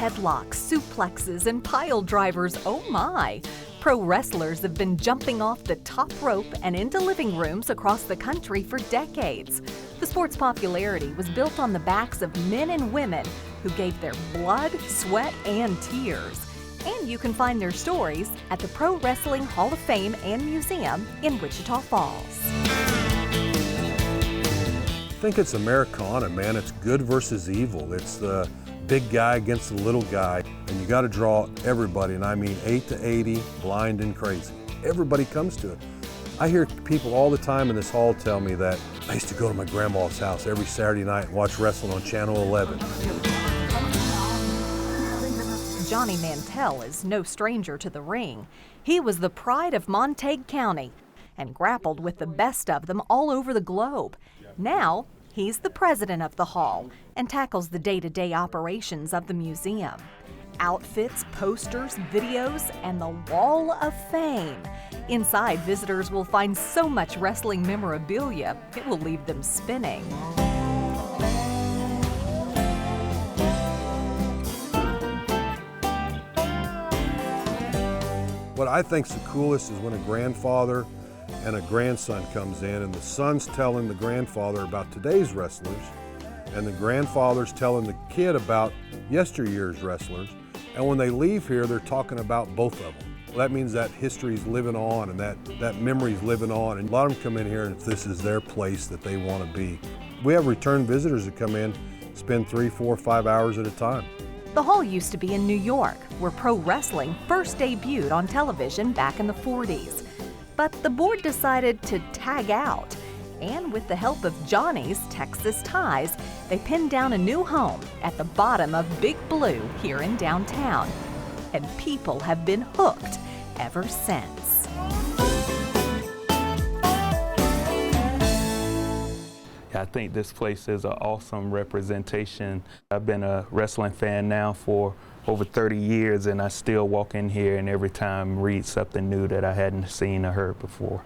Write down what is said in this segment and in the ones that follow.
headlocks, suplexes, and pile drivers, oh my! Pro wrestlers have been jumping off the top rope and into living rooms across the country for decades. The sport's popularity was built on the backs of men and women who gave their blood, sweat, and tears. And you can find their stories at the Pro Wrestling Hall of Fame and Museum in Wichita Falls. I think it's Americana, man. It's good versus evil. It's the big guy against the little guy. And you got to draw everybody, and I mean 8 to 80, blind and crazy. Everybody comes to it. I hear people all the time in this hall tell me that I used to go to my grandma's house every Saturday night and watch wrestling on Channel 11. Johnny Mantell is no stranger to the ring. He was the pride of Mantell County and grappled with the best of them all over the globe. Now, he's the president of the hall and tackles the day-to-day operations of the museum. Outfits, posters, videos, and the Wall of Fame. Inside, visitors will find so much wrestling memorabilia, it will leave them spinning. What I think's the coolest is when a grandfather and a grandson comes in, and the son's telling the grandfather about today's wrestlers, and the grandfather's telling the kid about yesteryear's wrestlers. And when they leave here, they're talking about both of them. Well, that means that history's living on, and that memory's living on. And a lot of them come in here and this is their place that they want to be. We have return visitors that come in, spend 3, 4, 5 hours at a time. The hall used to be in New York, where pro wrestling first debuted on television back in the 40s. But the board decided to tag out. And with the help of Johnny's Texas ties, they pinned down a new home at the bottom of Big Blue here in downtown. And people have been hooked ever since. I think this place is an awesome representation. I've been a wrestling fan now for over 30 years, and I still walk in here and every time read something new that I hadn't seen or heard before.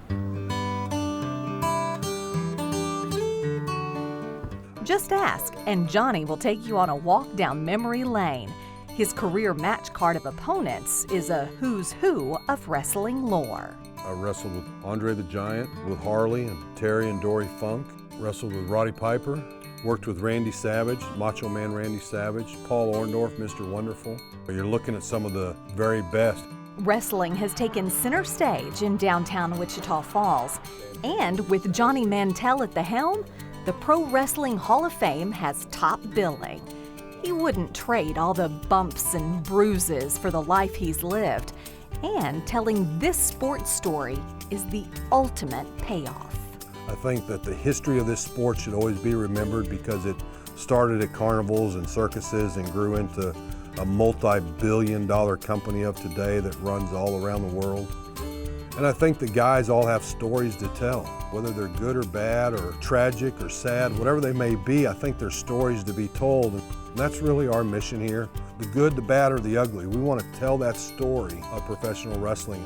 Just ask, and Johnny will take you on a walk down memory lane. His career match card of opponents is a who's who of wrestling lore. I wrestled with Andre the Giant, with Harley and Terry and Dory Funk. Wrestled with Roddy Piper, worked with Randy Savage, Macho Man Randy Savage, Paul Orndorff, Mr. Wonderful. You're looking at some of the very best. Wrestling has taken center stage in downtown Wichita Falls. And with Johnny Mantell at the helm, the Pro Wrestling Hall of Fame has top billing. He wouldn't trade all the bumps and bruises for the life he's lived. And telling this sports story is the ultimate payoff. I think that the history of this sport should always be remembered because it started at carnivals and circuses and grew into a multi-billion-dollar company of today that runs all around the world. And I think the guys all have stories to tell, whether they're good or bad or tragic or sad, whatever they may be. I think there's stories to be told, and that's really our mission here. The good, the bad, or the ugly. We want to tell that story of professional wrestling.